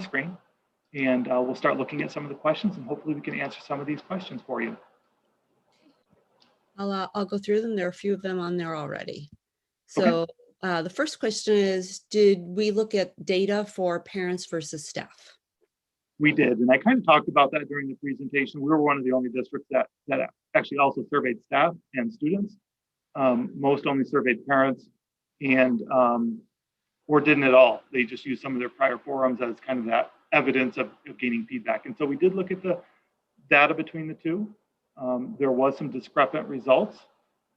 screen, and we'll start looking at some of the questions, and hopefully we can answer some of these questions for you. I'll go through them. There are a few of them on there already. So the first question is, did we look at data for parents versus staff? We did, and I kind of talked about that during the presentation. We were one of the only districts that actually also surveyed staff and students. Most only surveyed parents, and or didn't at all. They just used some of their prior forums as kind of that evidence of gaining feedback. And so we did look at the data between the two. There was some discrepant results,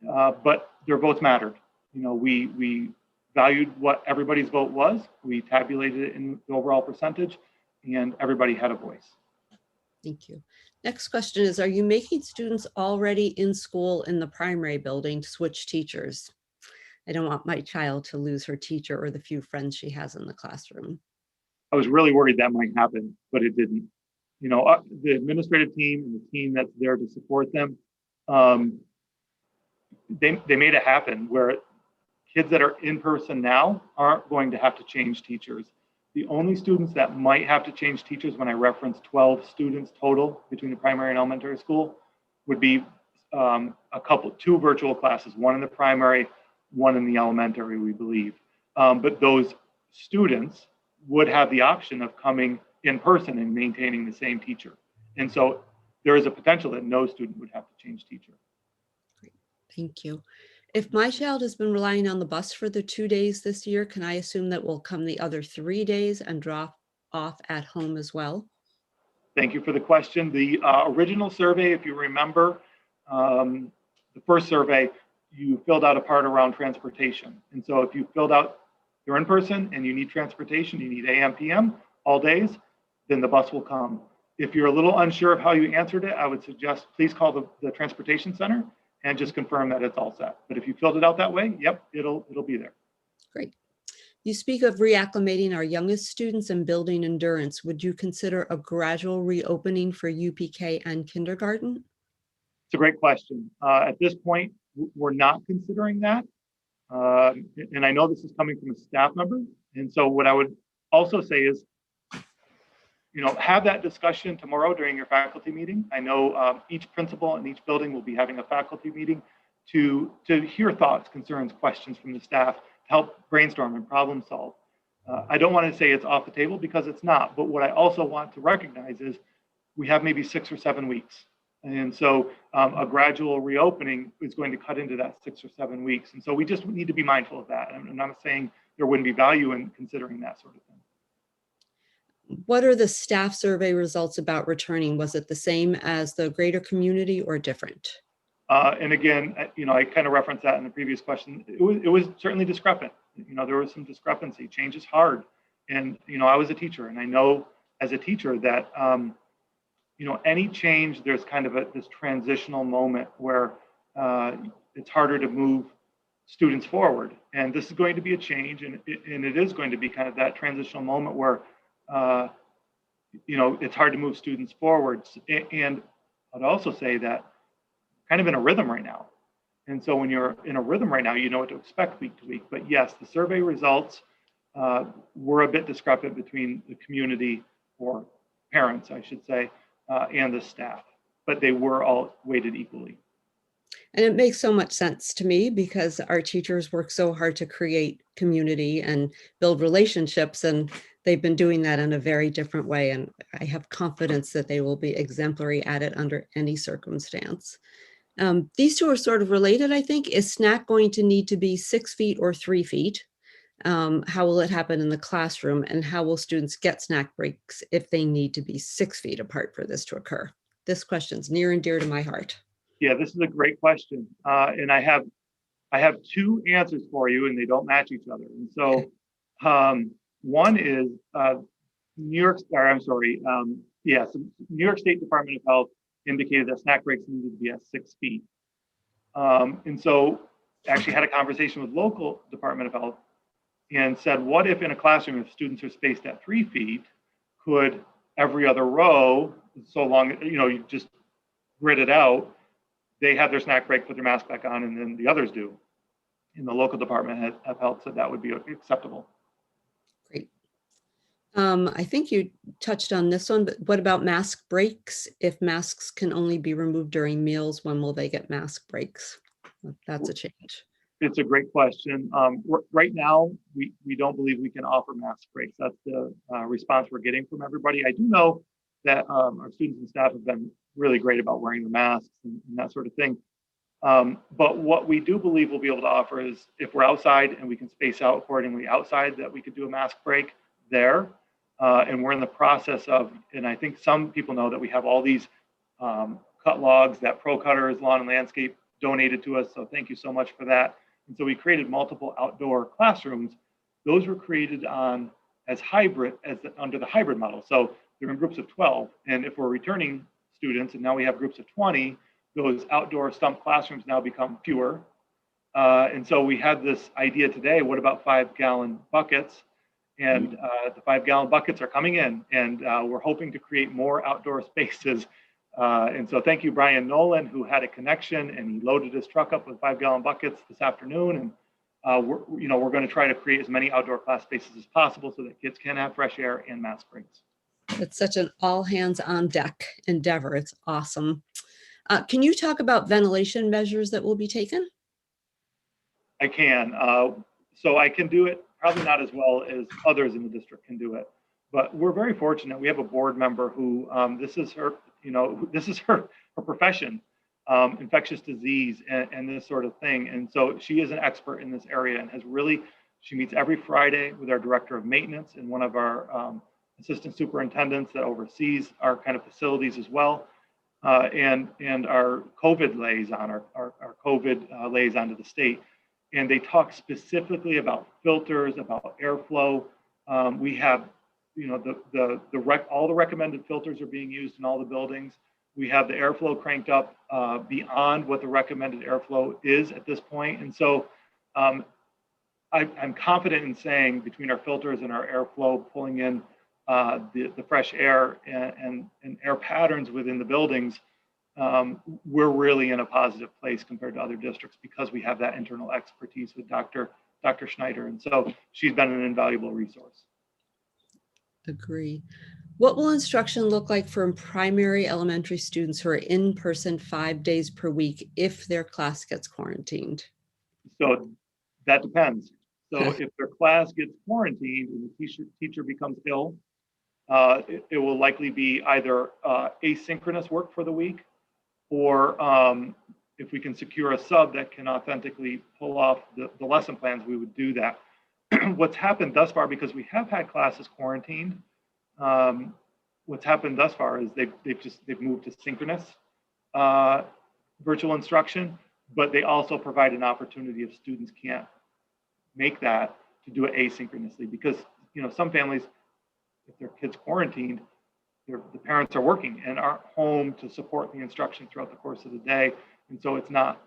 but their votes mattered. You know, we valued what everybody's vote was. We tabulated it in the overall percentage, and everybody had a voice. Thank you. Next question is, are you making students already in school in the primary building to switch teachers? I don't want my child to lose her teacher or the few friends she has in the classroom. I was really worried that might happen, but it didn't. You know, the administrative team and the team that's there to support them, they made it happen where kids that are in person now aren't going to have to change teachers. The only students that might have to change teachers, when I reference 12 students total between the primary and elementary school, would be two virtual classes, one in the primary, one in the elementary, we believe. But those students would have the option of coming in person and maintaining the same teacher. And so there is a potential that no student would have to change teacher. Great, thank you. If my child has been relying on the bus for the 2 days this year, can I assume that will come the other 3 days and drop off at home as well? Thank you for the question. The original survey, if you remember, the first survey, you filled out a part around transportation. And so if you filled out, you're in person and you need transportation, you need AM, PM all days, then the bus will come. If you're a little unsure of how you answered it, I would suggest please call the transportation center and just confirm that it's all set. But if you filled it out that way, yep, it'll be there. Great. You speak of reacclimating our youngest students and building endurance. Would you consider a gradual reopening for UPK and kindergarten? It's a great question. At this point, we're not considering that. And I know this is coming from a staff member. And so what I would also say is, you know, have that discussion tomorrow during your faculty meeting. I know each principal in each building will be having a faculty meeting to hear thoughts, concerns, questions from the staff to help brainstorm and problem solve. I don't want to say it's off the table because it's not, but what I also want to recognize is we have maybe 6 or 7 weeks. And so a gradual reopening is going to cut into that 6 or 7 weeks. And so we just need to be mindful of that. I'm not saying there wouldn't be value in considering that sort of thing. What are the staff survey results about returning? Was it the same as the greater community or different? And again, you know, I kind of referenced that in the previous question. It was certainly discrepant. You know, there was some discrepancy. Change is hard. And, you know, I was a teacher and I know as a teacher that, you know, any change, there's kind of this transitional moment where it's harder to move students forward. And this is going to be a change, and it is going to be kind of that transitional moment where, you know, it's hard to move students forward. And I'd also say that kind of in a rhythm right now. And so when you're in a rhythm right now, you know what to expect week to week. But yes, the survey results were a bit discrepant between the community, or parents, I should say, and the staff, but they were all weighted equally. And it makes so much sense to me because our teachers work so hard to create community and build relationships, and they've been doing that in a very different way. And I have confidence that they will be exemplary at it under any circumstance. These two are sort of related, I think. Is SNAC going to need to be 6 feet or 3 feet? How will it happen in the classroom? And how will students get snack breaks if they need to be 6 feet apart for this to occur? This question's near and dear to my heart. Yeah, this is a great question. And I have 2 answers for you, and they don't match each other. And so one is New York State Department of Health indicated that snack breaks needed to be at 6 feet. And so actually had a conversation with local Department of Health and said, what if in a classroom, if students are spaced at 3 feet, could every other row, so long, you know, you just grid it out, they have their snack break, put their mask back on, and then the others do. And the local Department of Health said that would be acceptable. Great. I think you touched on this one, but what about mask breaks? If masks can only be removed during meals, when will they get mask breaks? That's a change. It's a great question. Right now, we don't believe we can offer mask breaks. That's the response we're getting from everybody. I do know that our students and staff have been really great about wearing the masks and that sort of thing. But what we do believe we'll be able to offer is if we're outside and we can space out accordingly outside, that we could do a mask break there. And we're in the process of, and I think some people know that we have all these cut logs that Pro Cutters Lawn and Landscape donated to us. So thank you so much for that. And so we created multiple outdoor classrooms. Those were created on as hybrid, under the hybrid model. So they're in groups of 12. And if we're returning students, and now we have groups of 20, those outdoor stump classrooms now become fewer. And so we had this idea today, what about 5-gallon buckets? And the 5-gallon buckets are coming in, and we're hoping to create more outdoor spaces. And so thank you, Brian Nolan, who had a connection, and he loaded his truck up with 5-gallon buckets this afternoon. And we're going to try to create as many outdoor class spaces as possible so that kids can have fresh air and mask breaks. It's such an all hands on deck endeavor. It's awesome. Can you talk about ventilation measures that will be taken? I can. So I can do it, probably not as well as others in the district can do it. But we're very fortunate. We have a board member who this is her profession, infectious disease and this sort of thing. And so she is an expert in this area and she meets every Friday with our director of maintenance and one of our assistant superintendents that oversees our kind of facilities as well. And our COVID liaison, our COVID liaison to the state. And they talk specifically about filters, about airflow. We have, all the recommended filters are being used in all the buildings. We have the airflow cranked up beyond what the recommended airflow is at this point. And so I'm confident in saying between our filters and our airflow pulling in the fresh air and air patterns within the buildings, we're really in a positive place compared to other districts because we have that internal expertise with Dr. Schneider. And so she's been an invaluable resource. Agree. What will instruction look like for primary elementary students who are in person 5 days per week if their class gets quarantined? So that depends. So if their class gets quarantined and the teacher becomes ill, it will likely be either asynchronous work for the week, or if we can secure a sub that can authentically pull off the lesson plans, we would do that. What's happened thus far, because we have had classes quarantined, what's happened thus far is they've moved to synchronous virtual instruction, but they also provide an opportunity if students can't make that to do it asynchronously, because some families, if their kids quarantined, the parents are working and aren't home to support the instruction throughout the course of the day, and so it's not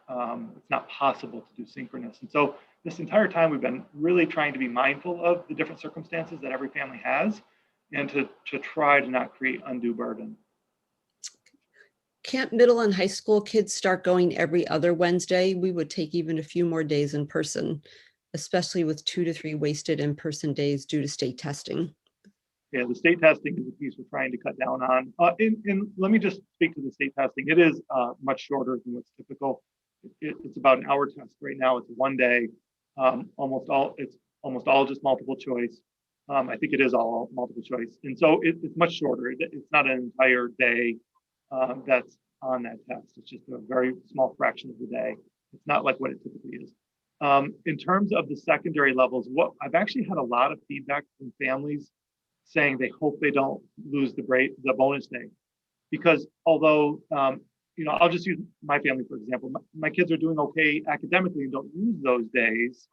possible to do synchronous. And so this entire time we've been really trying to be mindful of the different circumstances that every family has, and to try to not create undue burden. Can't middle and high school kids start going every other Wednesday? We would take even a few more days in person, especially with 2 to 3 wasted in-person days due to state testing. Yeah, the state testing is a piece we're trying to cut down on. And let me just speak to the state testing. It is much shorter than what's typical. It's about an hour test right now. It's 1 day. It's almost all just multiple choice. I think it is all multiple choice. And so it's much shorter. It's not an entire day that's on that test. It's just a very small fraction of the day. It's not like what it typically is. In terms of the secondary levels, I've actually had a lot of feedback from families saying they hope they don't lose the bonus day, because although I'll just use my family for example. My kids are doing okay academically and don't use those days,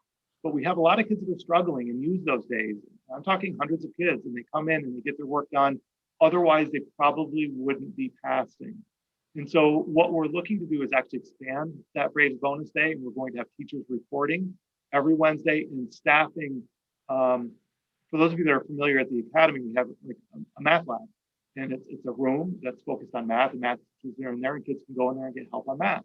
but we have a lot of kids that are struggling and use those days. I'm talking hundreds of kids, and they come in and they get their work done. Otherwise, they probably wouldn't be passing. And so what we're looking to do is actually expand that Braves bonus day, and we're going to have teachers reporting every Wednesday and staffing. For those of you that are familiar at the academy, we have like a math lab, and it's a room that's focused on math, and math teachers are in there, and kids can go in there and get help on math.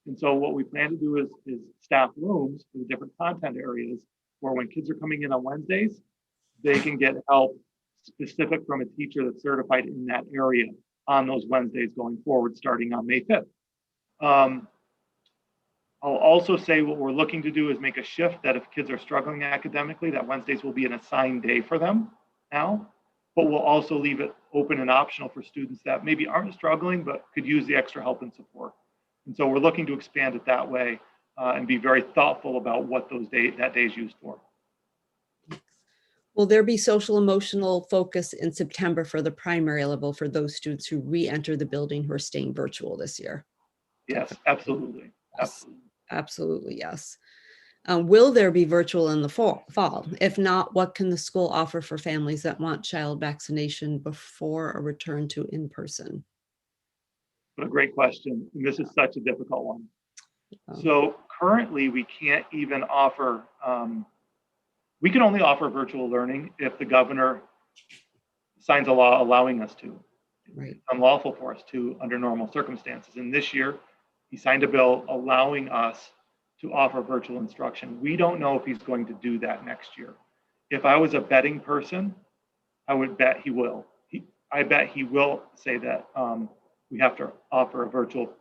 And so what we plan to do is staff rooms for the different content areas where when kids are coming in on Wednesdays, they can get help specific from a teacher that's certified in that area on those Wednesdays going forward, starting on May 5th. I'll also say what we're looking to do is make a shift that if kids are struggling academically, that Wednesdays will be an assigned day for them now, but we'll also leave it open and optional for students that maybe aren't struggling, but could use the extra help and support. And so we're looking to expand it that way and be very thoughtful about what that day is used for. Will there be social emotional focus in September for the primary level for those students who re-enter the building who are staying virtual this year? Yes, absolutely. Yes, absolutely, yes. Will there be virtual in the fall? If not, what can the school offer for families that want child vaccination before a return to in-person? What a great question. And this is such a difficult one. So currently we can't even offer, we can only offer virtual learning if the governor signs a law allowing us to. Right. It's unlawful for us to under normal circumstances. And this year he signed a bill allowing us to offer virtual instruction. We don't know if he's going to do that next year. If I was a betting person, I would bet he will. I bet he will say that we have to offer a virtual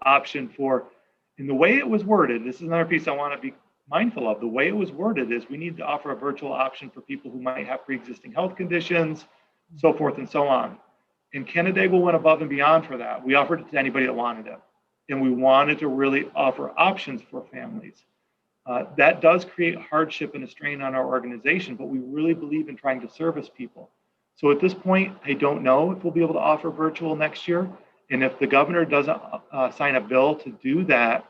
option for, in the way it was worded, this is another piece I want to be mindful of. The way it was worded is we need to offer a virtual option for people who might have pre-existing health conditions, so forth and so on. And Canandaigua went above and beyond for that. We offered it to anybody that wanted it. And we wanted to really offer options for families. That does create hardship and a strain on our organization, but we really believe in trying to service people. So at this point, I don't know if we'll be able to offer virtual next year. And if the governor doesn't sign a bill to do that,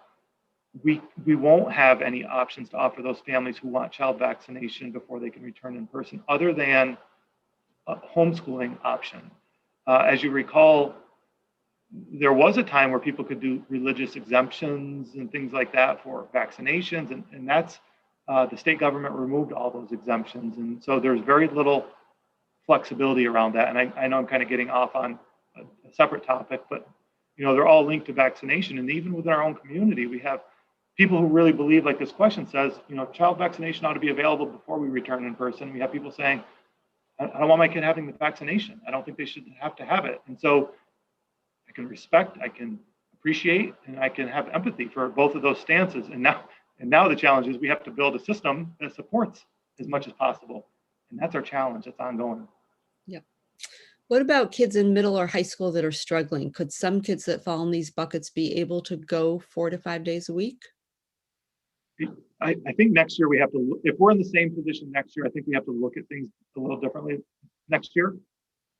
we won't have any options to offer those families who want child vaccination before they can return in person, other than a homeschooling option. As you recall, there was a time where people could do religious exemptions and things like that for vaccinations, and that's the state government removed all those exemptions, and so there's very little flexibility around that. And I know I'm kind of getting off on a separate topic, but they're all linked to vaccination. And even within our own community, we have people who really believe, like this question says, child vaccination ought to be available before we return in person. We have people saying, I don't want my kid having the vaccination. I don't think they should have to have it. And so I can respect, I can appreciate, and I can have empathy for both of those stances. And now the challenge is we have to build a system that supports as much as possible. And that's our challenge. It's ongoing. Yeah. What about kids in middle or high school that are struggling? Could some kids that fall in these buckets be able to go 4 to 5 days a week? I think next year we have to, if we're in the same position next year, I think we have to look at things a little differently next year.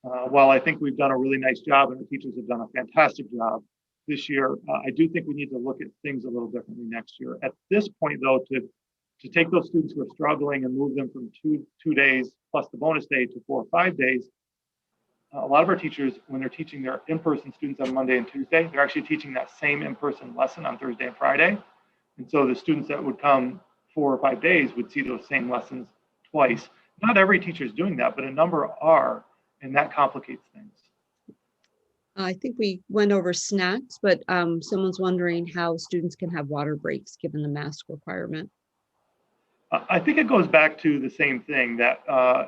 While I think we've done a really nice job and our teachers have done a fantastic job this year, I do think we need to look at things a little differently next year. At this point, though, to take those students who are struggling and move them from two days plus the bonus day to 4 or 5 days, a lot of our teachers, when they're teaching their in-person students on Monday and Tuesday, they're actually teaching that same in-person lesson on Thursday and Friday. And so the students that would come 4 or 5 days would see those same lessons twice. Not every teacher is doing that, but a number are, and that complicates things. I think we went over snacks, but someone's wondering how students can have water breaks given the mask requirement. I think it goes back to the same thing that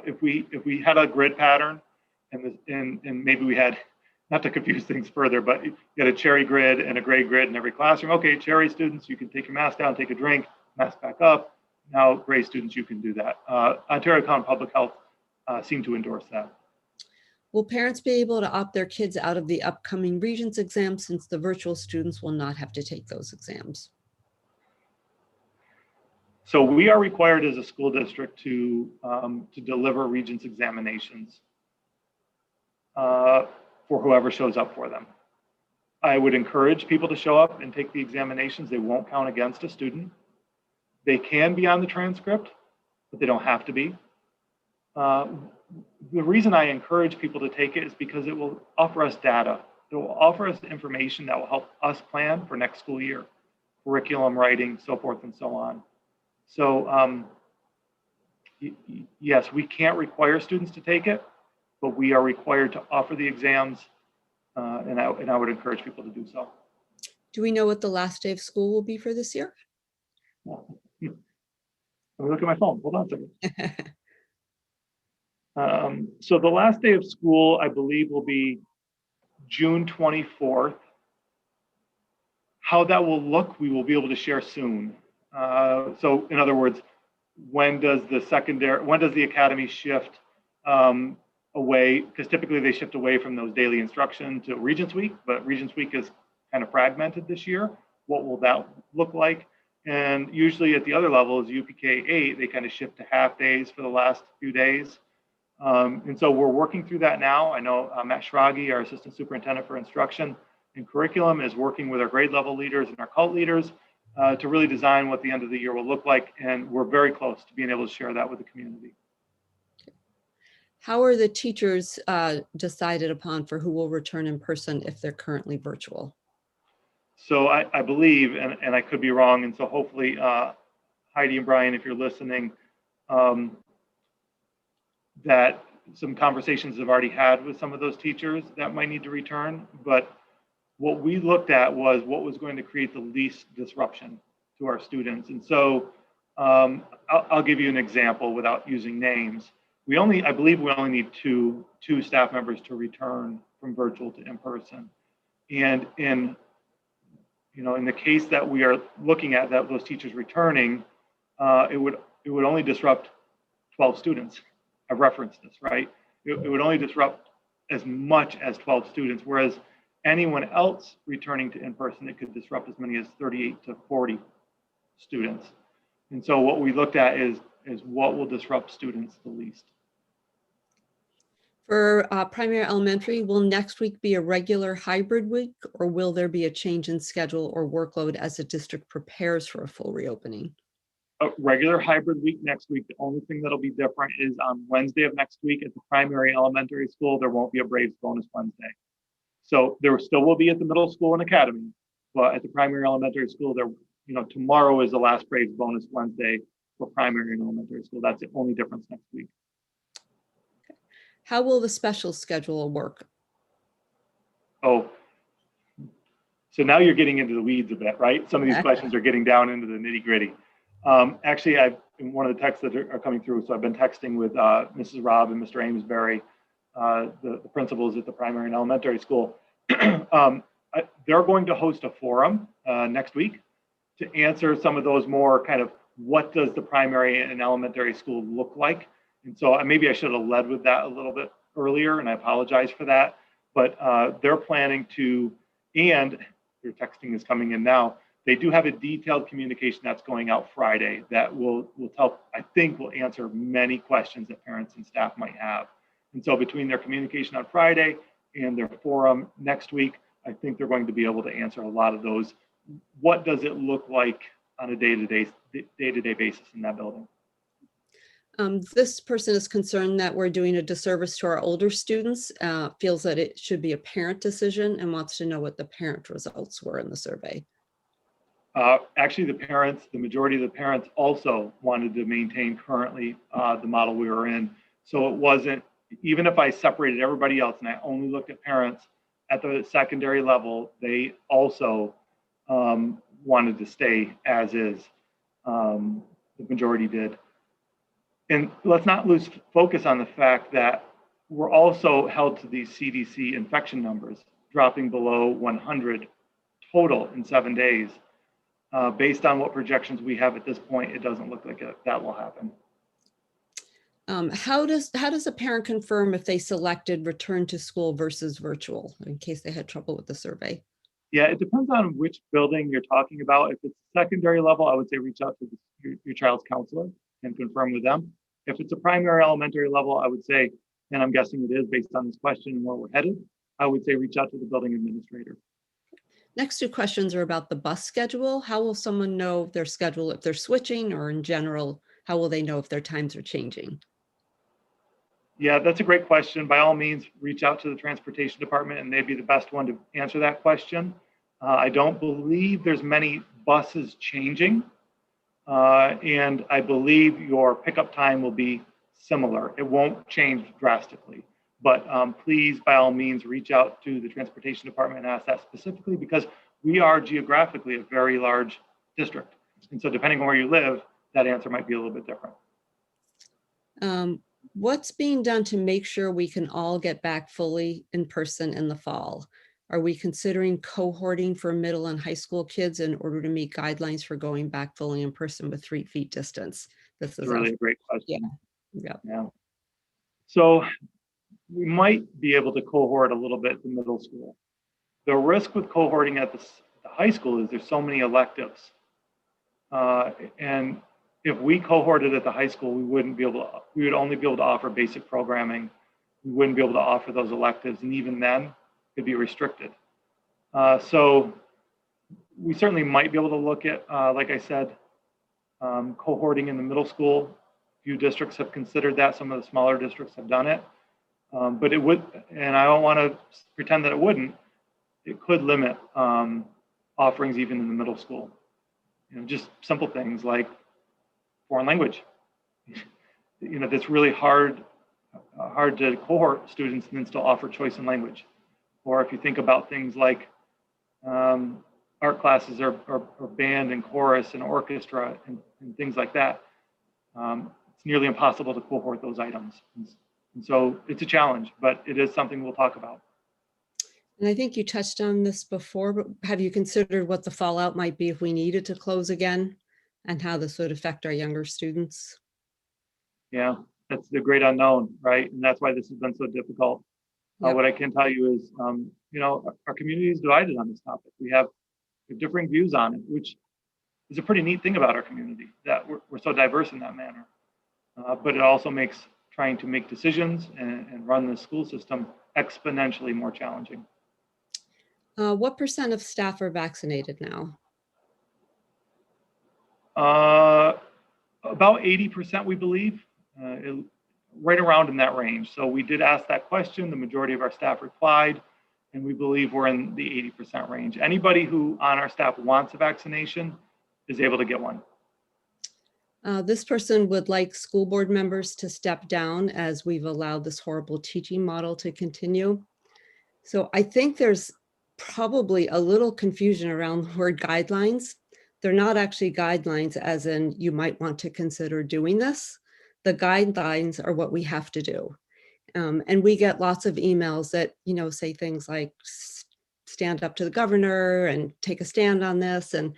if we had a grid pattern and maybe we had, not to confuse things further, but you had a cherry grid and a gray grid in every classroom. Okay, cherry students, you can take your mask down, take a drink, mask back up. Now gray students, you can do that. Ontario County Public Health seem to endorse that. Will parents be able to opt their kids out of the upcoming Regents exam since the virtual students will not have to take those exams? So we are required as a school district to deliver Regents examinations for whoever shows up for them. I would encourage people to show up and take the examinations. They won't count against a student. They can be on the transcript, but they don't have to be. The reason I encourage people to take it is because it will offer us data. It will offer us information that will help us plan for next school year, curriculum writing, so forth and so on. So yes, we can't require students to take it, but we are required to offer the exams, and I would encourage people to do so. Do we know what the last day of school will be for this year? Let me look at my phone. Hold on a second. So the last day of school, I believe, will be June 24th. How that will look, we will be able to share soon. So in other words, when does the academy shift away? Because typically they shift away from those daily instruction to Regents Week, but Regents Week is kind of fragmented this year. What will that look like? And usually at the other levels, UPK 8, they kind of shift to half days for the last few days. And so we're working through that now. I know Matt Schrage, our Assistant Superintendent for Instruction and Curriculum, is working with our grade level leaders and our CULT leaders to really design what the end of the year will look like. And we're very close to being able to share that with the community. How are the teachers decided upon for who will return in person if they're currently virtual? So I believe, and I could be wrong, and so hopefully Heidi and Brian, if you're listening, that some conversations have already had with some of those teachers that might need to return. But what we looked at was what was going to create the least disruption to our students. And so I'll give you an example without using names. I believe we only need two staff members to return from virtual to in-person. And in the case that we are looking at, that those teachers returning, it would only disrupt 12 students. I've referenced this, right? It would only disrupt as much as 12 students, whereas anyone else returning to in-person, it could disrupt as many as 38 to 40 students. And so what we looked at is what will disrupt students the least. For primary elementary, will next week be a regular hybrid week, or will there be a change in schedule or workload as the district prepares for a full reopening? A regular hybrid week next week. The only thing that'll be different is on Wednesday of next week at the primary elementary school, there won't be a Braves bonus Wednesday. So there still will be at the middle school and academy, but at the primary elementary school, tomorrow is the last Braves bonus Wednesday for primary and elementary school. That's the only difference next week. How will the special schedule work? Oh, so now you're getting into the weeds a bit, right? Some of these questions are getting down into the nitty gritty. Actually, in one of the texts that are coming through, so I've been texting with Mrs. Robb and Mr. Amesbury, the principals at the primary and elementary school. They're going to host a forum next week to answer some of those more kind of what does the primary and elementary school look like. And so maybe I should have led with that a little bit earlier, and I apologize for that. But they're planning to, and your texting is coming in now, they do have a detailed communication that's going out Friday that will answer many questions that parents and staff might have. And so between their communication on Friday and their forum next week, I think they're going to be able to answer a lot of those. What does it look like on a day-to-day basis in that building? This person is concerned that we're doing a disservice to our older students, feels that it should be a parent decision, and wants to know what the parent results were in the survey. Actually, the majority of the parents also wanted to maintain currently the model we were in. So it wasn't, even if I separated everybody else and I only looked at parents at the secondary level, they also wanted to stay as is. The majority did. And let's not lose focus on the fact that we're also held to these CDC infection numbers, dropping below 100 total in 7 days. Based on what projections we have at this point, it doesn't look like that will happen. How does a parent confirm if they selected return to school versus virtual, in case they had trouble with the survey? Yeah, it depends on which building you're talking about. If it's secondary level, I would say reach out to your child's counselor and confirm with them. If it's a primary elementary level, I would say, and I'm guessing it is based on this question and where we're headed, I would say reach out to the building administrator. Next two questions are about the bus schedule. How will someone know their schedule if they're switching, or in general, how will they know if their times are changing? Yeah, that's a great question. By all means, reach out to the transportation department and they'd be the best one to answer that question. I don't believe there's many buses changing. And I believe your pickup time will be similar. It won't change drastically. But please, by all means, reach out to the transportation department and ask that specifically, because we are geographically a very large district. And so depending on where you live, that answer might be a little bit different. What's being done to make sure we can all get back fully in person in the fall? Are we considering cohorting for middle and high school kids in order to meet guidelines for going back fully in person with 3 feet distance? This It's is a, really a great yeah, question. yeah. Yeah. So we might be able to cohort a little bit in middle school. The risk with cohorting at the high school is there's so many electives. And if we cohorted at the high school, we would only be able to offer basic programming. We wouldn't be able to offer those electives, and even then, could be restricted. So we certainly might be able to look at, like I said, cohorting in the middle school. A few districts have considered that. Some of the smaller districts have done it. But it would, and I don't want to pretend that it wouldn't, it could limit offerings even in the middle school. Just simple things like foreign language. That's really hard to cohort students and then still offer choice in language. Or if you think about things like art classes or band and chorus and orchestra and things like that, it's nearly impossible to cohort those items. And so it's a challenge, but it is something we'll talk about. And I think you touched on this before, but have you considered what the fallout might be if we needed to close again and how this would affect our younger students? Yeah, that's the great unknown, right? And that's why this has been so difficult. Yep. What I can tell you is, our community is divided on this topic. We have differing views on it, which is a pretty neat thing about our community, that we're so diverse in that manner. But it also makes trying to make decisions and run the school system exponentially more challenging. What percent of staff are vaccinated now? About 80%, we believe, right around in that range. So we did ask that question. The majority of our staff replied, and we believe we're in the 80% range. Anybody who on our staff wants a vaccination is able to get one. This person would like school board members to step down as we've allowed this horrible teaching model to continue. So I think there's probably a little confusion around the word guidelines. They're not actually guidelines as in you might want to consider doing this. The guidelines are what we have to do. And we get lots of emails that, say things like stand up to the governor and take a stand on this. And,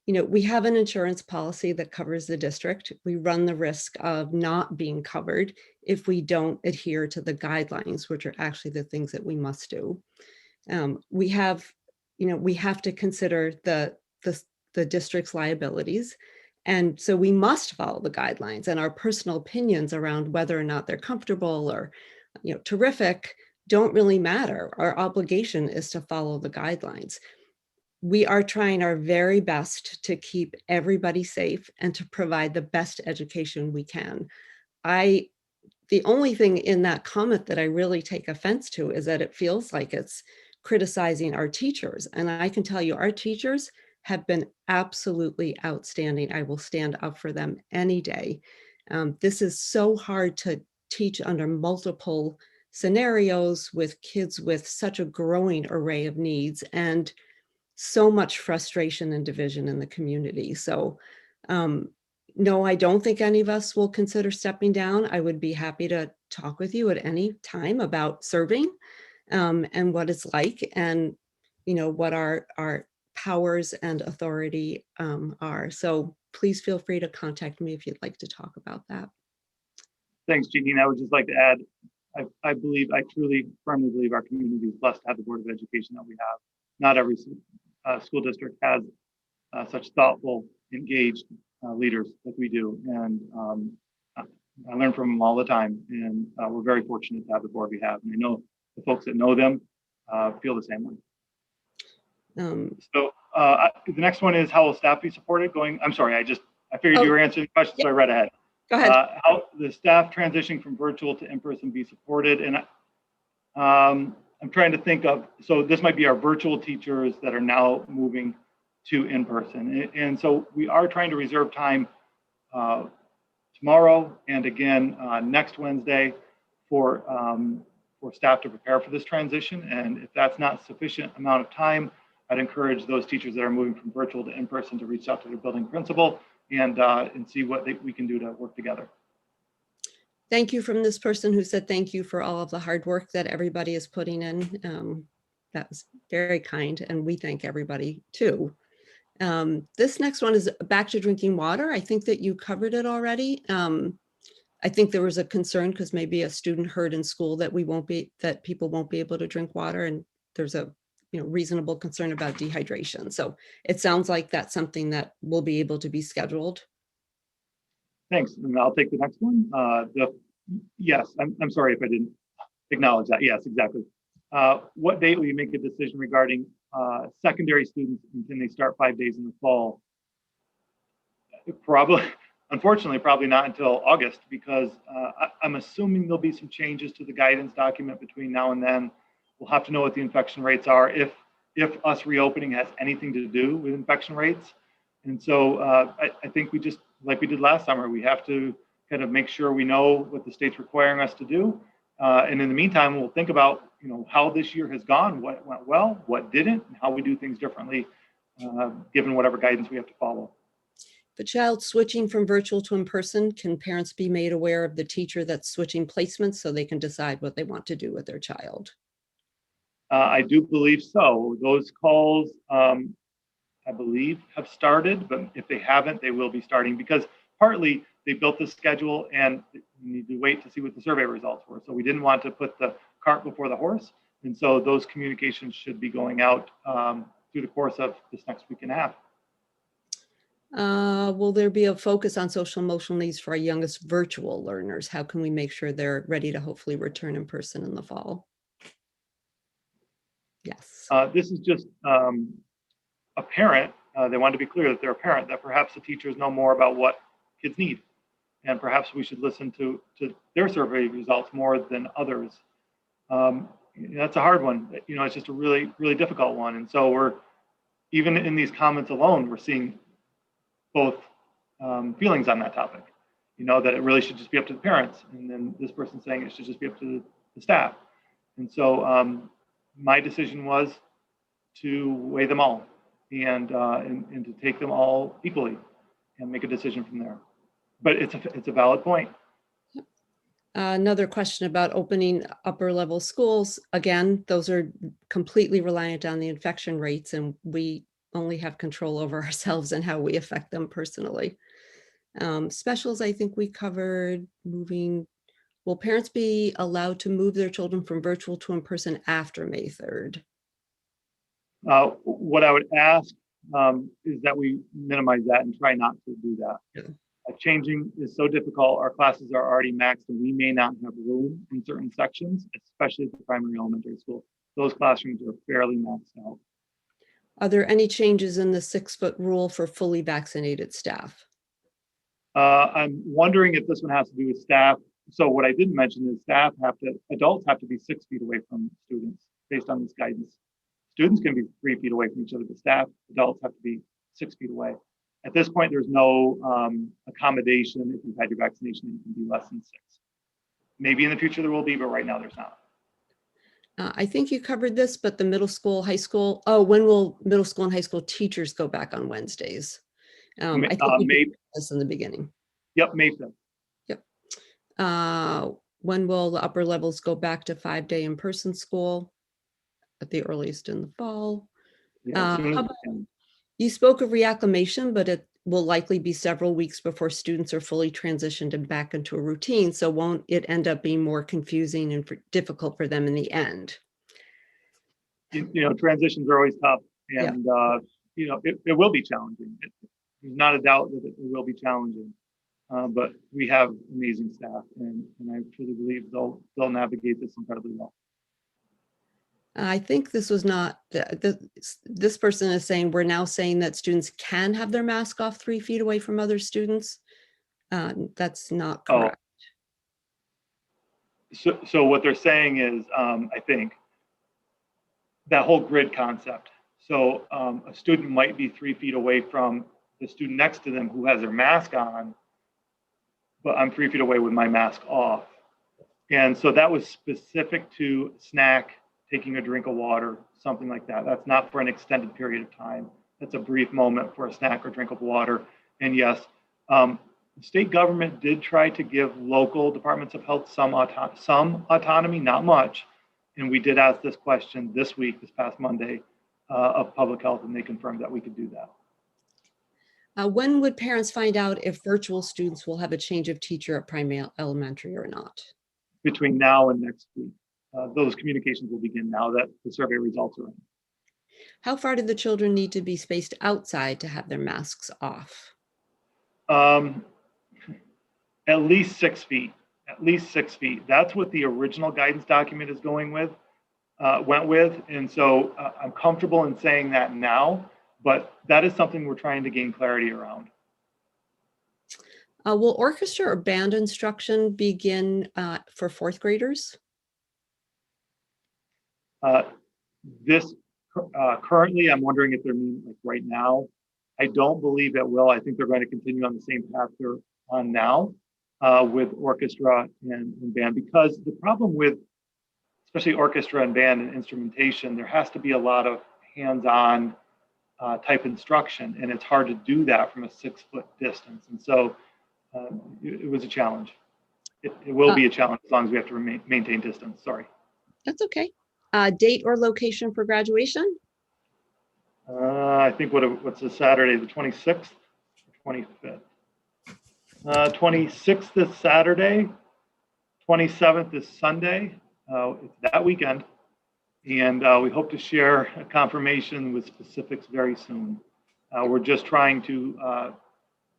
we have an insurance policy that covers the district. We run the risk of not being covered if we don't adhere to the guidelines, which are actually the things that we must do. We have to consider the district's liabilities. And so we must follow the guidelines, and our personal opinions around whether or not they're comfortable or, terrific don't really matter. Our obligation is to follow the guidelines. We are trying our very best to keep everybody safe and to provide the best education we can. The only thing in that comment that I really take offense to is that it feels like it's criticizing our teachers. And I can tell you, our teachers have been absolutely outstanding. I will stand up for them any day. This is so hard to teach under multiple scenarios with kids with such a growing array of needs and so much frustration and division in the community. So no, I don't think any of us will consider stepping down. I would be happy to talk with you at any time about serving and what it's like and, what our powers and authority are. So please feel free to contact me if you'd like to talk about that. Thanks, Jeannie. And I would just like to add, I truly firmly believe our community is blessed to have the Board of Education that we have. Not every school district has such thoughtful, engaged leaders like we do. And I learn from them all the time. And we're very fortunate to have the board we have. And I know the folks that know them feel the same way. So the next one is, how will staff be supported going? I'm sorry, I figured you were answering the question, so I read ahead. Go ahead. How the staff transitioning from virtual to in-person be supported. And I'm trying to think of, so this might be our virtual teachers that are now moving to in-person. And so we are trying to reserve time tomorrow and again next Wednesday for staff to prepare for this transition. And if that's not sufficient amount of time, I'd encourage those teachers that are moving from virtual to in-person to reach out to their building principal and see what we can do to work together. Thank you from this person who said thank you for all of the hard work that everybody is putting in. That was very kind, and we thank everybody too. This next one is back to drinking water. I think that you covered it already. I think there was a concern because maybe a student heard in school that that people won't be able to drink water, and there's a reasonable concern about dehydration. So it sounds like that's something that will be able to be scheduled. Thanks. And I'll take the next one. Yes, I'm sorry if I didn't acknowledge that. Yes, exactly. What date will you make a decision regarding secondary students, and can they start 5 days in the fall? Probably, unfortunately, probably not until August, because I'm assuming there'll be some changes to the guidance document between now and then. We'll have to know what the infection rates are, if us reopening has anything to do with infection rates. And so I think we just, like we did last summer, we have to kind of make sure we know what the state's requiring us to do. And in the meantime, we'll think about how this year has gone, what went well, what didn't, and how we do things differently, given whatever guidance we have to follow. If a child switching from virtual to in-person, can parents be made aware of the teacher that's switching placements so they can decide what they want to do with their child? I do believe so. Those calls, I believe, have started, but if they haven't, they will be starting, because partly they built the schedule and we need to wait to see what the survey results were. So we didn't want to put the cart before the horse. And so those communications should be going out through the course of this next week and a half. Will there be a focus on social emotional needs for our youngest virtual learners? How can we make sure they're ready to hopefully return in person in the fall? Yes. This is just a parent. They want to be clear that they're a parent, that perhaps the teachers know more about what kids need. And perhaps we should listen to their survey results more than others. That's a hard one. It's just a really, really difficult one. And so we're, even in these comments alone, we're seeing both feelings on that topic. That it really should just be up to the parents. And then this person saying it should just be up to the staff. And so my decision was to weigh them all and to take them all equally and make a decision from there. But it's a valid point. Another question about opening upper level schools. Again, those are completely reliant on the infection rates, and we only have control over ourselves and how we affect them personally. Specials, I think we covered. Moving. Will parents be allowed to move their children from virtual to in-person after May 3rd? What I would ask is that we minimize that and try not to do that. Yeah. Changing is so difficult. Our classes are already maxed, and we may not have room in certain sections, especially at the primary elementary school. Those classrooms are fairly maxed out. Are there any changes in the 6-foot rule for fully vaccinated staff? I'm wondering if this one has to do with staff. So what I didn't mention is adults have to be 6 feet away from students based on this guidance. Students can be 3 feet away from each other, but adults have to be 6 feet away. At this point, there's no accommodation. If you've had your vaccination, you can be less than 6. Maybe in the future there will be, but right now there's not. I think you covered this, but the middle school, high school. Oh, when will middle school and high school teachers go back on Wednesdays? I think we May, did this in the beginning. Yep, May 5th. Yep. When will the upper levels go back to 5-day in-person school? At the earliest in the fall. Yeah, You spoke of reacclimation, but it will likely be several weeks before students are fully transitioned and back into a routine. So won't it end up being more confusing and difficult for them in the end? Transitions are always tough, and it will be challenging. There's not a doubt that it will be challenging, but we have amazing staff, and I truly believe they'll navigate this incredibly well. I think this was not, this person is saying, we're now saying that students can have their mask off 3 feet away from other students. That's not correct. So what they're saying is, I think, that whole grid concept. So a student might be 3 feet away from the student next to them who has their mask on, but I'm 3 feet away with my mask off. And so that was specific to snack, taking a drink of water, something like that. That's not for an extended period of time. That's a brief moment for a snack or drink of water. And yes, The state government did try to give local departments of health some autonomy, not much. And we did ask this question this week, this past Monday, of public health, and they confirmed that we could do that. When would parents find out if virtual students will have a change of teacher at primary elementary or not? Between now and next week. Those communications will begin now that the survey results are in. How far do the children need to be spaced outside to have their masks off? At least 6 feet. At least 6 feet. That's what the original guidance document is went with. And so I'm comfortable in saying that now, but that is something we're trying to gain clarity around. Will orchestra or band instruction begin for fourth graders? Currently, I'm wondering if they're meaning like right now. I don't believe it will. I think they're going to continue on the same path they're on now with orchestra and band, because the problem with especially orchestra and band and instrumentation, there has to be a lot of hands-on type instruction, and it's hard to do that from a 6-foot distance. And so it was a challenge. It will be a challenge as long as we have to maintain distance. Sorry. That's okay. Date or location for graduation? I think what's the Saturday, the 26th, 25th. 26th is Saturday, 27th is Sunday. It's that weekend, and we hope to share a confirmation with specifics very soon. We're just trying to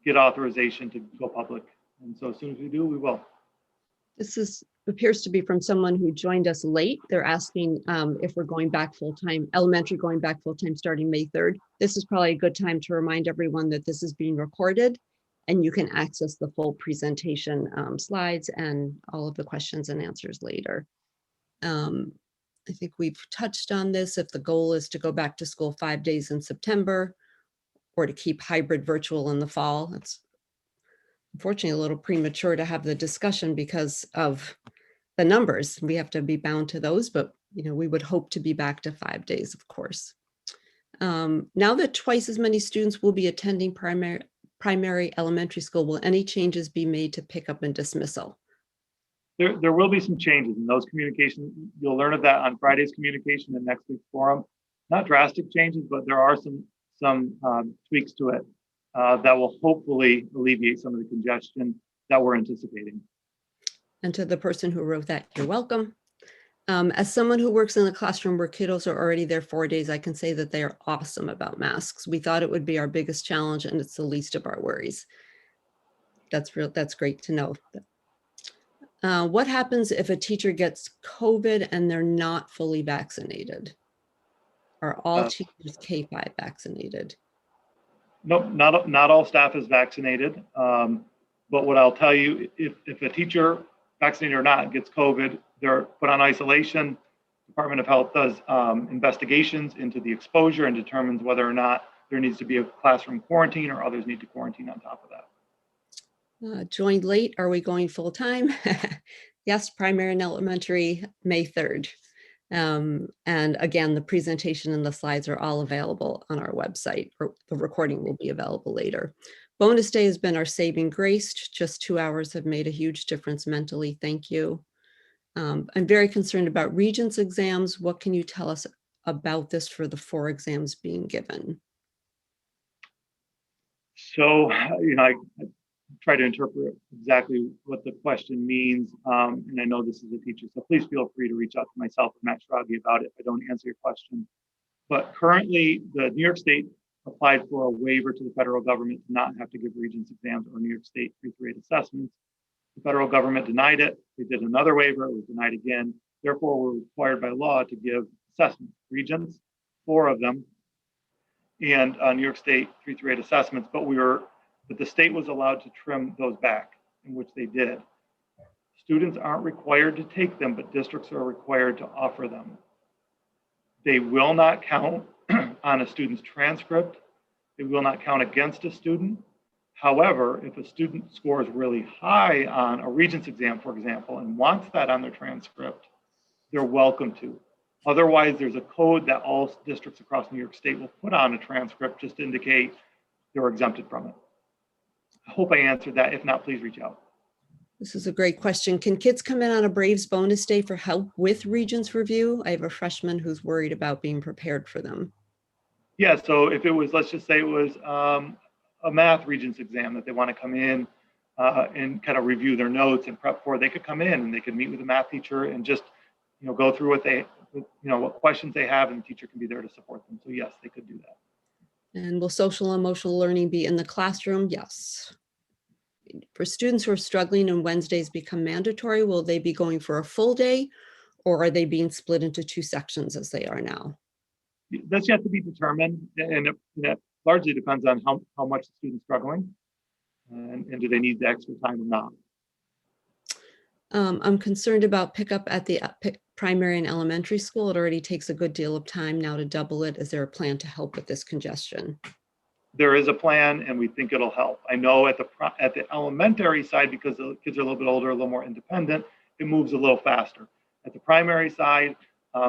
get authorization to go public, and so as soon as we do, we will. This appears to be from someone who joined us late. They're asking if we're going back full-time, elementary going back full-time starting May 3rd. This is probably a good time to remind everyone that this is being recorded and you can access the full presentation slides and all of the questions and answers later. I think we've touched on this. If the goal is to go back to school 5 days in September or to keep hybrid virtual in the fall, it's unfortunately a little premature to have the discussion because of the numbers. We have to be bound to those, but we would hope to be back to 5 days, of course. Now that twice as many students will be attending primary elementary school, will any changes be made to pickup and dismissal? There will be some changes in those communications. You'll learn of that on Friday's communication and next week's forum. Not drastic changes, but there are some tweaks to it that will hopefully alleviate some of the congestion that we're anticipating. And to the person who wrote that, you're welcome. As someone who works in the classroom where kiddos are already there 4 days, I can say that they are awesome about masks. We thought it would be our biggest challenge, and it's the least of our worries. That's great to know. What happens if a teacher gets COVID and they're not fully vaccinated? Are all teachers K5 vaccinated? Nope, not all staff is vaccinated. But what I'll tell you, if a teacher, vaccinated or not, gets COVID, they're put on isolation. Department of Health does investigations into the exposure and determines whether or not there needs to be a classroom quarantine or others need to quarantine on top of that. Joined late, are we going full time? Yes, primary and elementary, May 3rd. And again, the presentation and the slides are all available on our website, or the recording will be available later. Bonus day has been our saving grace. Just 2 hours have made a huge difference mentally. Thank you. I'm very concerned about Regents exams. What can you tell us about this for the 4 exams being given? So, I try to interpret exactly what the question means. And I know this is a teacher, so please feel free to reach out to myself or Matt Schrage about it if I don't answer your question. But currently, the New York State applied for a waiver to the federal government to not have to give Regents exams or New York State 338 assessments. The federal government denied it. They did another waiver, it was denied again. Therefore, we're required by law to give assessments, Regents, 4 of them, and New York State 338 assessments, but the state was allowed to trim those back, in which they did. Students aren't required to take them, but districts are required to offer them. They will not count on a student's transcript. They will not count against a student. However, if a student scores really high on a Regents exam, for example, and wants that on their transcript, they're welcome to. Otherwise, there's a code that all districts across New York State will put on a transcript just to indicate they're exempted from it. I hope I answered that. If not, please reach out. This is a great question. Can kids come in on a Braves bonus day for help with Regents review? I have a freshman who's worried about being prepared for them. Yeah, so if it was, let's just say it was a math Regents exam that they want to come in and kind of review their notes and prep for, they could come in and they could meet with a math teacher and just, go through what questions they have, and the teacher can be there to support them. So yes, they could do that. And will social and emotional learning be in the classroom? Yes. For students who are struggling and Wednesdays become mandatory, will they be going for a full day, or are they being split into 2 sections as they are now? That's yet to be determined, and that largely depends on how much the student's struggling and do they need the extra time or not. I'm concerned about pickup at the primary and elementary school. It already takes a good deal of time now to double it. Is there a plan to help with this congestion? There is a plan, and we think it'll help. I know at the elementary side, because the kids are a little bit older, a little more independent, it moves a little faster. At the primary side,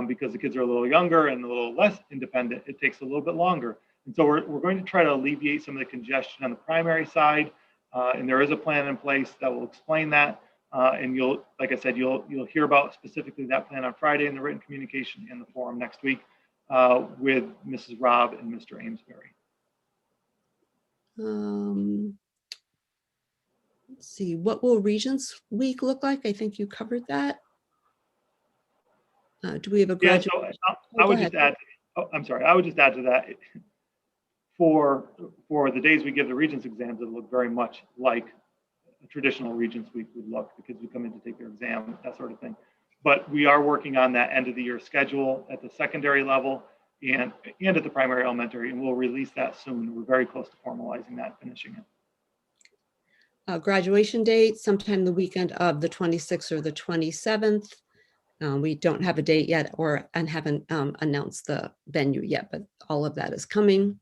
because the kids are a little younger and a little less independent, it takes a little bit longer. And so we're going to try to alleviate some of the congestion on the primary side, and there is a plan in place that will explain that. And like I said, you'll hear about specifically that plan on Friday in the written communication and the forum next week with Mrs. Robb and Mr. Amesbury. Let's see, what will Regents Week look like? I think you covered that. Do we have a graduate? Yeah, so I would just add. I'm sorry. I would just add to that. For the days we give the Regents exams, it'll look very much like a traditional Regents Week would look. The kids would come in to take their exam, that sort of thing. But we are working on that end of the year schedule at the secondary level and at the primary elementary, and we'll release that soon. We're very close to formalizing that, finishing it. Graduation date, sometime the weekend of the 26th or the 27th. We don't have a date yet and haven't announced the venue yet, but all of that is coming.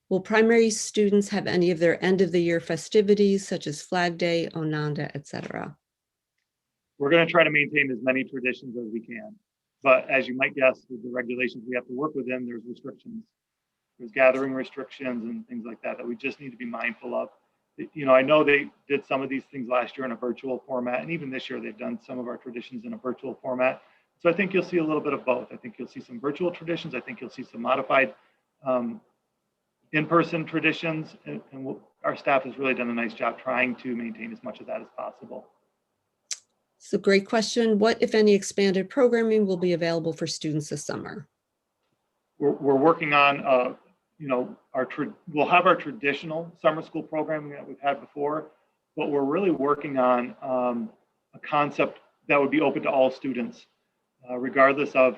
Will primary students have any of their end of the year festivities such as Flag Day, Onanda, etc.? We're going to try to maintain as many traditions as we can. But as you might guess, with the regulations we have to work within, there's restrictions. There's gathering restrictions and things like that we just need to be mindful of. I know they did some of these things last year in a virtual format, and even this year they've done some of our traditions in a virtual format. So I think you'll see a little bit of both. I think you'll see some virtual traditions. I think you'll see some modified in-person traditions, and our staff has really done a nice job trying to maintain as much of that as possible. It's a great question. What, if any, expanded programming will be available for students this summer? We're working on, we'll have our traditional summer school programming that we've had before, but we're really working on a concept that would be open to all students, regardless of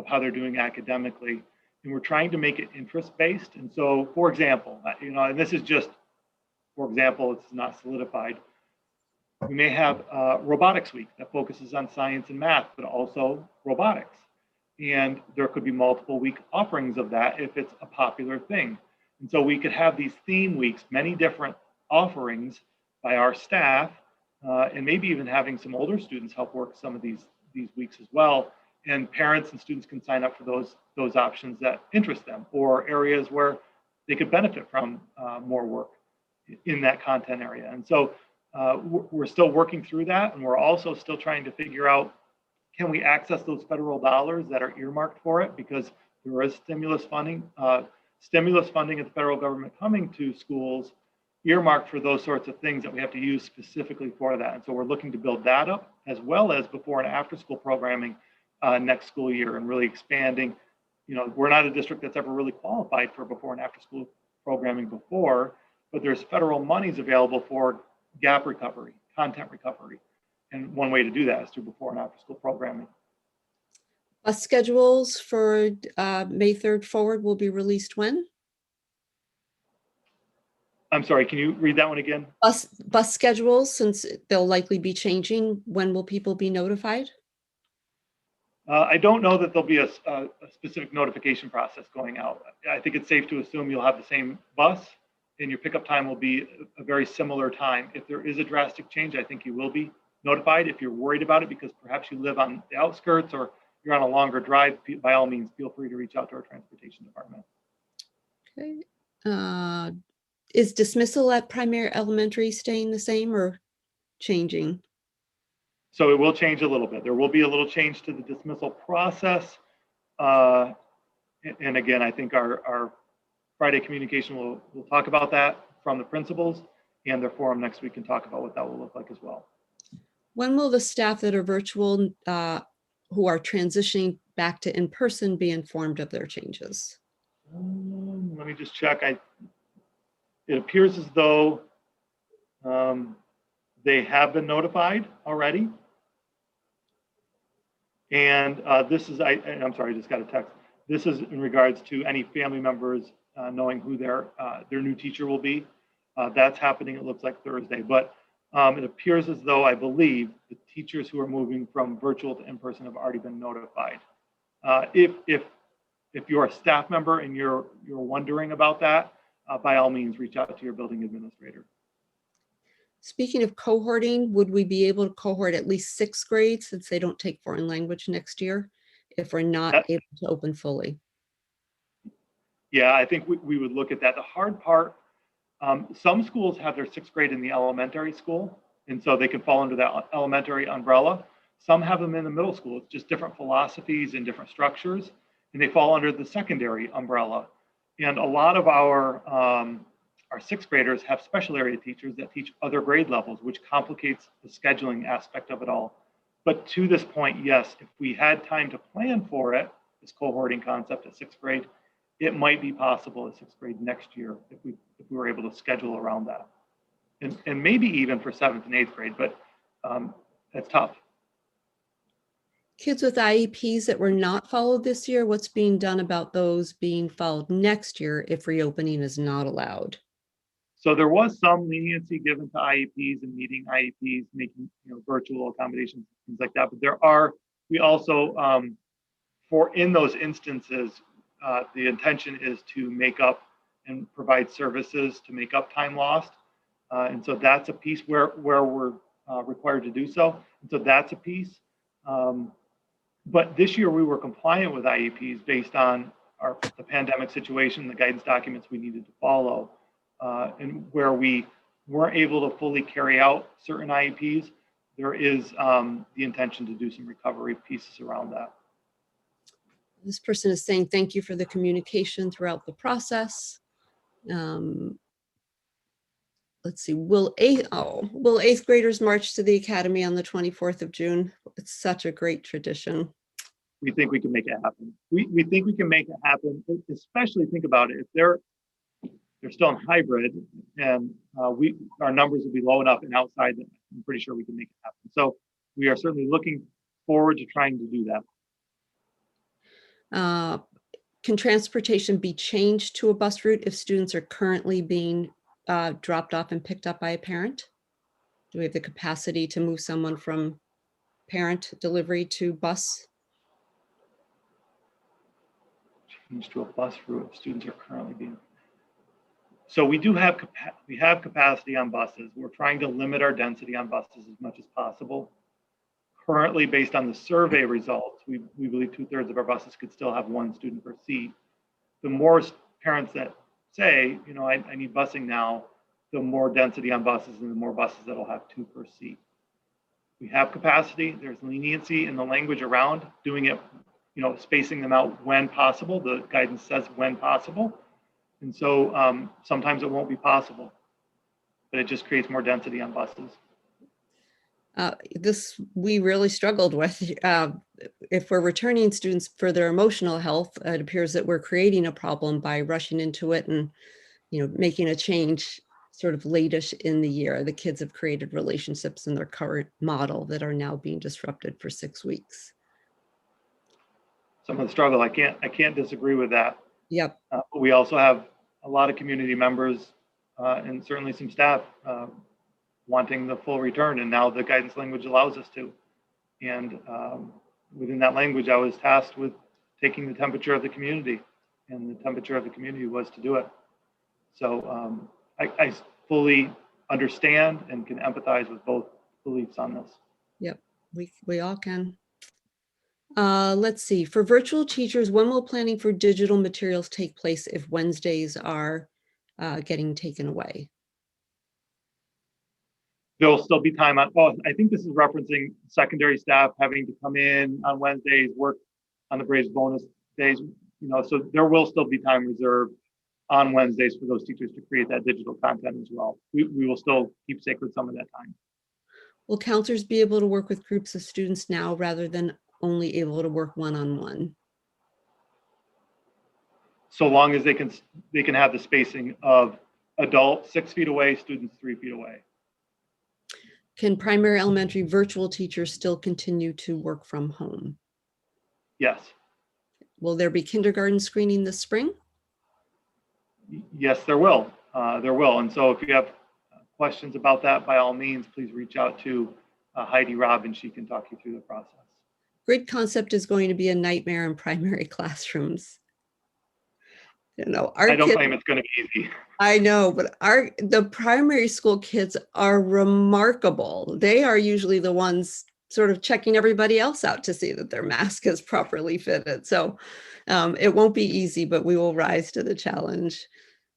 how they're doing academically. And we're trying to make it interest-based. And so, for example, and this is just, for example, it's not solidified. We may have robotics week that focuses on science and math, but also robotics. And there could be multiple week offerings of that if it's a popular thing. And so we could have these theme weeks, many different offerings by our staff, and maybe even having some older students help work some of these weeks as well. And parents and students can sign up for those options that interest them, or areas where they could benefit from more work in that content area. And so we're still working through that, and we're also still trying to figure out, can we access those federal dollars that are earmarked for it? Because there is stimulus funding at the federal government coming to schools earmarked for those sorts of things that we have to use specifically for that. And so we're looking to build that up, as well as before and after school programming next school year, and really expanding. We're not a district that's ever really qualified for before and after school programming before, but there's federal monies available for gap recovery, content recovery. And one way to do that is through before and after school programming. Bus schedules for May 3rd forward will be released when? I'm sorry, can you read that one again? Bus schedules, since they'll likely be changing, when will people be notified? I don't know that there'll be a specific notification process going out. I think it's safe to assume you'll have the same bus, and your pickup time will be a very similar time. If there is a drastic change, I think you will be notified. If you're worried about it because perhaps you live on the outskirts or you're on a longer drive, by all means, feel free to reach out to our transportation department. Okay. Is dismissal at primary elementary staying the same or changing? So it will change a little bit. There will be a little change to the dismissal process. Uh, and again, I think our Friday communication will talk about that from the principals, and their forum next week can talk about what that will look like as well. When will the staff that are virtual, who are transitioning back to in-person, be informed of their changes? Let me just check. It appears as though they have been notified already. And this is, I'm sorry, I just got a text. This is in regards to any family members knowing who their new teacher will be. That's happening, it looks like Thursday. But it appears as though, I believe, the teachers who are moving from virtual to in-person have already been notified. If you're a staff member and you're wondering about that, by all means, reach out to your building administrator. Speaking of cohorting, would we be able to cohort at least 6th grade since they don't take foreign language next year if we're not able to open fully? Yeah, I think we would look at that. The hard part, some schools have their 6th grade in the elementary school, and so they can fall under that elementary umbrella. Some have them in the middle school. It's just different philosophies and different structures, and they fall under the secondary umbrella. And a lot of our 6th graders have special area teachers that teach other grade levels, which complicates the scheduling aspect of it all. But to this point, yes, if we had time to plan for it, this cohorting concept at 6th grade, it might be possible at 6th grade next year if we were able to schedule around that. And maybe even for 7th and 8th grade, but that's tough. Kids with IEPs that were not followed this year, what's being done about those being followed next year if reopening is not allowed? So there was some leniency given to IEPs and meeting IEPs, making virtual accommodations, things like that. But we also, in those instances, the intention is to make up and provide services to make up time lost. And so that's a piece where we're required to do so. And so that's a piece. But this year we were compliant with IEPs based on the pandemic situation, the guidance documents we needed to follow. And where we weren't able to fully carry out certain IEPs, there is the intention to do some recovery pieces around that. This person is saying, thank you for the communication throughout the process. Let's see, will 8th graders march to the academy on the 24th of June? It's such a great tradition. We think we can make it happen. We think we can make it happen, especially think about it. If they're still in hybrid and our numbers will be low enough and outside that I'm pretty sure we can make it happen. So we are certainly looking forward to trying to do that. Can transportation be changed to a bus route if students are currently being dropped off and picked up by a parent? Do we have the capacity to move someone from parent delivery to bus? Change to a bus route if students are currently being. So we have capacity on buses. We're trying to limit our density on buses as much as possible. Currently, based on the survey results, we believe 2/3 of our buses could still have 1 student per seat. The more parents that say, I need busing now, the more density on buses and the more buses that'll have 2 per seat. We have capacity. There's leniency in the language around doing it, spacing them out when possible. The guidance says when possible. And so sometimes it won't be possible, but it just creates more density on buses. This we really struggled with. If we're returning students for their emotional health, it appears that we're creating a problem by rushing into it and, making a change sort of late-ish in the year. The kids have created relationships in their current model that are now being disrupted for 6 weeks. Some of the struggle, I can't disagree with that. Yep. But we also have a lot of community members and certainly some staff wanting the full return, and now the guidance language allows us to. And within that language, I was tasked with taking the temperature of the community, and the temperature of the community was to do it. So I fully understand and can empathize with both beliefs on this. Yep, we all can. Let's see, for virtual teachers, when will planning for digital materials take place if Wednesdays are getting taken away. There'll still be time on, well, I think this is referencing secondary staff having to come in on Wednesdays, work on the Braves bonus days, so there will still be time reserved on Wednesdays for those teachers to create that digital content as well. We will still keep sacred some of that time. Will counselors be able to work with groups of students now rather than only able to work one-on-one? So long as they can have the spacing of adults 6 feet away, students 3 feet away. Can primary elementary virtual teachers still continue to work from home? Yes. Will there be kindergarten screening this spring? Yes, there will. There will. And so if you have questions about that, by all means, please reach out to Heidi Robbins. She can talk you through the process. Grid concept is going to be a nightmare in primary classrooms. I don't claim it's going to be easy. I know, but the primary school kids are remarkable. They are usually the ones sort of checking everybody else out to see that their mask is properly fitted. So it won't be easy, but we will rise to the challenge.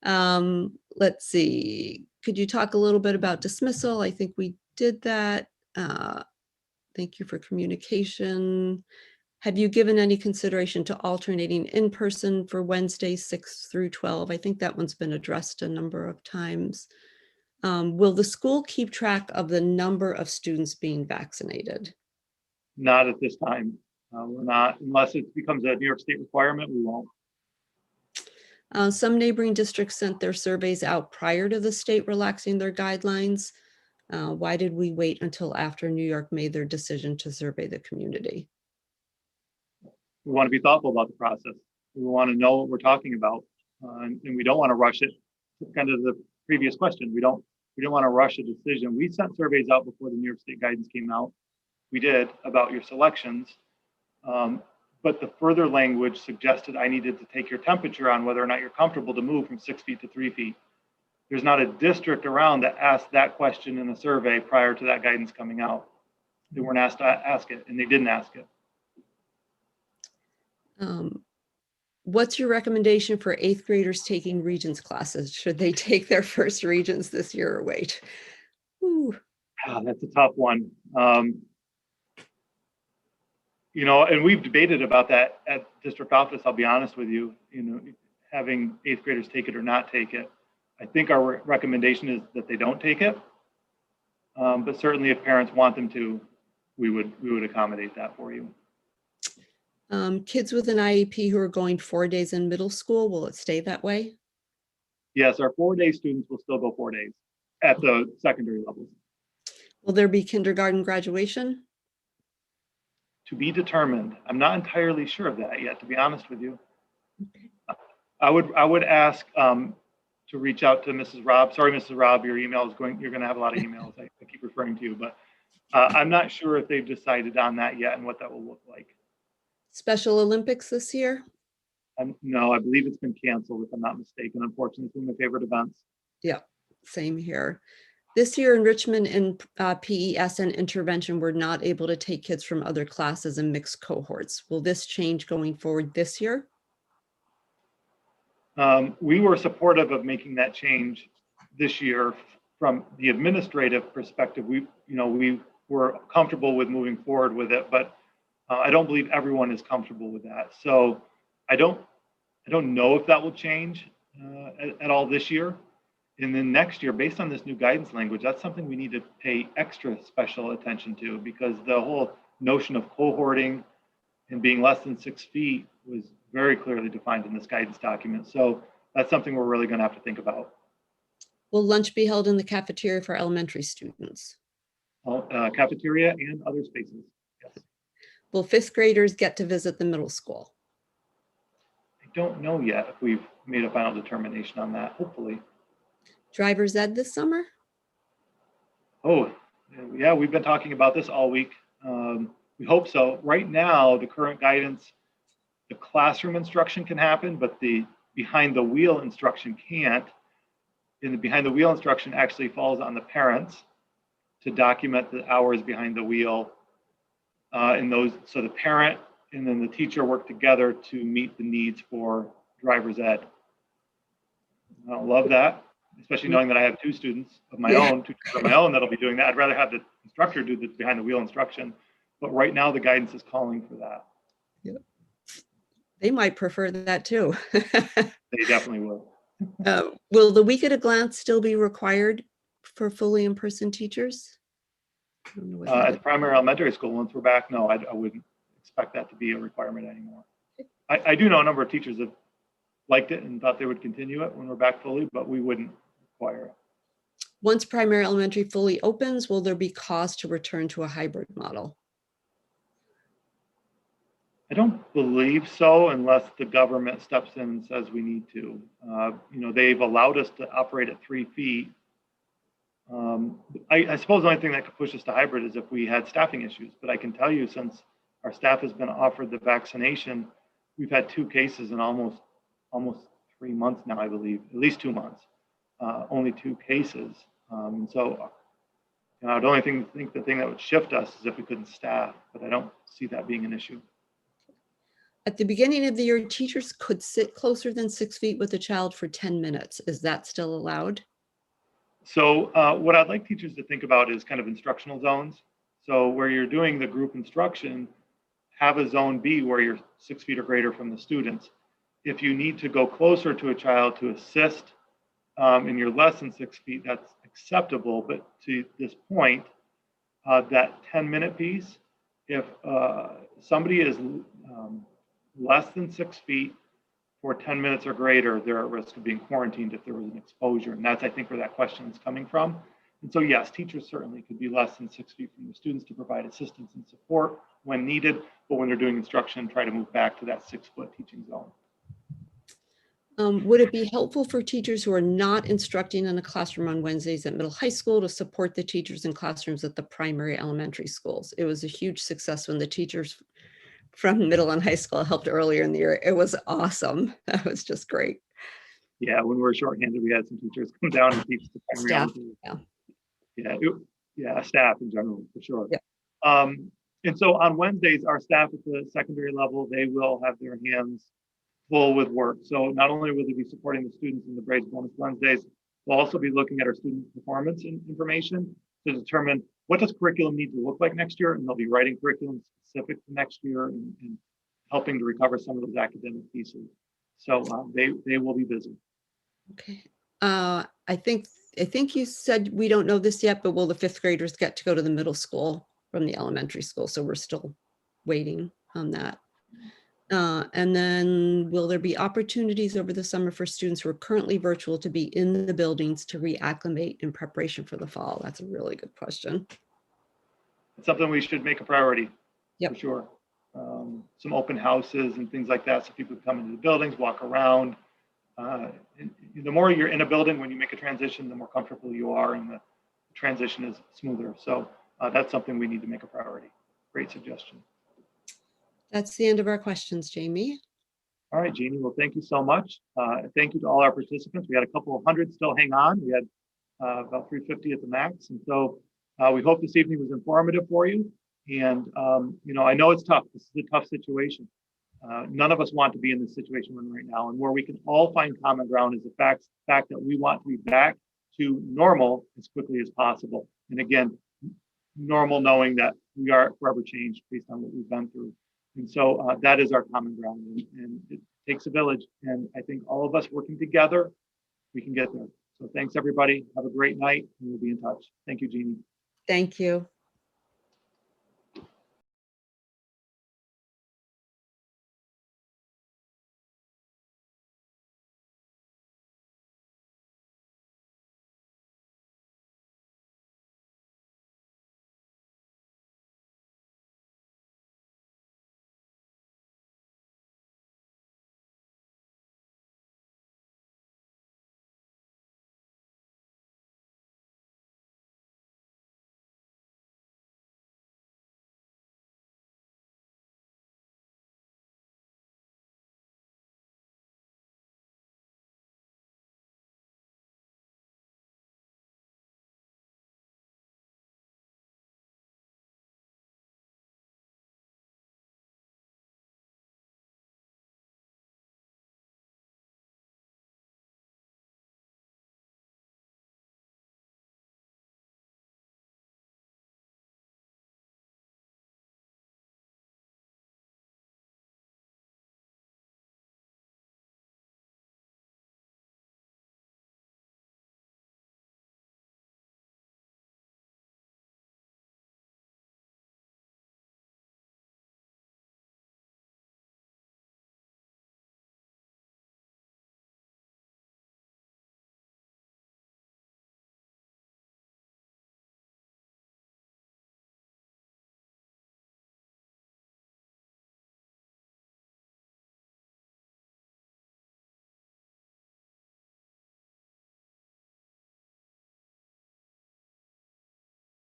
Let's see. Could you talk a little bit about dismissal? I think we did that. Thank you for communication. Have you given any consideration to alternating in person for Wednesdays 6 through 12? I think that one's been addressed a number of times. Will the school keep track of the number of students being vaccinated? Not at this time. We're not, unless it becomes a New York State requirement, we won't. Some neighboring districts sent their surveys out prior to the state relaxing their guidelines. Why did we wait until after New York made their decision to survey the community? We want to be thoughtful about the process. We want to know what we're talking about, and we don't want to rush it. Kind of the previous question, we don't want to rush a decision. We sent surveys out before the New York State guidance came out. We did about your selections, but the further language suggested I needed to take your temperature on whether or not you're comfortable to move from 6 feet to 3 feet. There's not a district around that asked that question in a survey prior to that guidance coming out. They weren't asked to ask it, and they didn't ask it. What's your recommendation for 8th graders taking Regents classes? Should they take their first Regents this year or wait? That's a tough one. And we've debated about that at district office, I'll be honest with you, having 8th graders take it or not take it. I think our recommendation is that they don't take it. But certainly if parents want them to, we would accommodate that for you. Kids with an IEP who are going 4 days in middle school, will it stay that way? Yes, our 4-day students will still go 4 days at the secondary levels. Will there be kindergarten graduation? To be determined. I'm not entirely sure of that yet, to be honest with you. Okay. I would ask to reach out to Mrs. Robb. Sorry, Mrs. Robb, your email is you're going to have a lot of emails. I keep referring to you, but I'm not sure if they've decided on that yet and what that will look like. Special Olympics this year? No, I believe it's been canceled, if I'm not mistaken. Unfortunately, it's one of my favorite events. Yeah, same here. This year, enrichment in PES and intervention were not able to take kids from other classes and mixed cohorts. Will this change going forward this year? We were supportive of making that change this year. From the administrative perspective, we were comfortable with moving forward with it, but I don't believe everyone is comfortable with that. So I don't know if that will change at all this year. And then next year, based on this new guidance language, that's something we need to pay extra special attention to, because the whole notion of cohorting and being less than 6 feet was very clearly defined in this guidance document. So that's something we're really going to have to think about. Will lunch be held in the cafeteria for elementary students? Cafeteria and other spaces, yes. Will 5th graders get to visit the middle school? I don't know yet if we've made a final determination on that, hopefully. Driver's ed this summer? Oh, yeah, we've been talking about this all week. We hope so. Right now, the current guidance, the classroom instruction can happen, but the behind the wheel instruction can't. And the behind the wheel instruction actually falls on the parents to document the hours behind the wheel. So the parent and then the teacher work together to meet the needs for driver's ed. I don't love that, especially knowing that I have two students of my own, two tutors of my own that'll be doing that. I'd rather have the instructor do the behind the wheel instruction. But right now, the guidance is calling for that. They might prefer that too. They definitely will. Will the week at a glance still be required for fully in-person teachers? I don't know what that At is. primary elementary school, once we're back, no, I wouldn't expect that to be a requirement anymore. I do know a number of teachers that liked it and thought they would continue it when we're back fully, but we wouldn't require it. Once primary elementary fully opens, will there be cost to return to a hybrid model? I don't believe so unless the government steps in and says we need to. They've allowed us to operate at 3 feet. I suppose the only thing that could push us to hybrid is if we had staffing issues. But I can tell you, since our staff has been offered the vaccination, we've had 2 cases in almost 3 months now, I believe, at least 2 months. Only 2 cases. So I'd only think the thing that would shift us is if we couldn't staff, but I don't see that being an issue. At the beginning of the year, teachers could sit closer than 6 feet with a child for 10 minutes. Is that still allowed? So what I'd like teachers to think about is kind of instructional zones. So where you're doing the group instruction, have a zone B where you're 6 feet or greater from the students. If you need to go closer to a child to assist and you're less than 6 feet, that's acceptable. But to this point, that 10-minute piece, if somebody is less than 6 feet for 10 minutes or greater, they're at risk of being quarantined if there was an exposure. And that's, I think, where that question is coming from. And so, yes, teachers certainly could be less than 6 feet from the students to provide assistance and support when needed. But when they're doing instruction, try to move back to that 6-foot teaching zone. Would it be helpful for teachers who are not instructing in a classroom on Wednesdays at middle high school to support the teachers in classrooms at the primary elementary schools? It was a huge success when the teachers from middle and high school helped earlier in the year. It was awesome. That was just great. Yeah, when we were shorthanded, we had some teachers come down and teach the primary Staff, elementary. Yeah, staff in general, for sure. Yeah. And so on Wednesdays, our staff at the secondary level, they will have their hands full with work. So not only will they be supporting the students in the Braids Bonus Wednesdays, we'll also be looking at our student performance information to determine what does curriculum need to look like next year, and they'll be writing curriculum specific to next year and helping to recover some of those academic pieces. So they will be busy. Okay. I think you said we don't know this yet, but will the 5th graders get to go to the middle school from the elementary school? So we're still waiting on that. And then will there be opportunities over the summer for students who are currently virtual to be in the buildings to reacclimate in preparation for the fall? That's a really good question. It's something we should make a priority. Yep. For sure. Some open houses and things like that, so people come into the buildings, walk around. The more you're in a building when you make a transition, the more comfortable you are, and the transition is smoother. So that's something we need to make a priority. Great suggestion. That's the end of our questions, Jamie. All right, Jeannie. Well, thank you so much. Thank you to all our participants. We had a couple of hundred still hang on. We had about 350 at the max. And so we hope this evening was informative for you. And, I know it's tough. This is a tough situation. None of us want to be in this situation we're in right now. And where we can all find common ground is the fact that we want to be back to normal as quickly as possible. And again, normal knowing that we are forever changed based on what we've been through. And so that is our common ground. And it takes a village. And I think all of us working together, we can get there. So thanks, everybody. Have a great night, and we'll be in touch. Thank you, Jeannie. Thank you.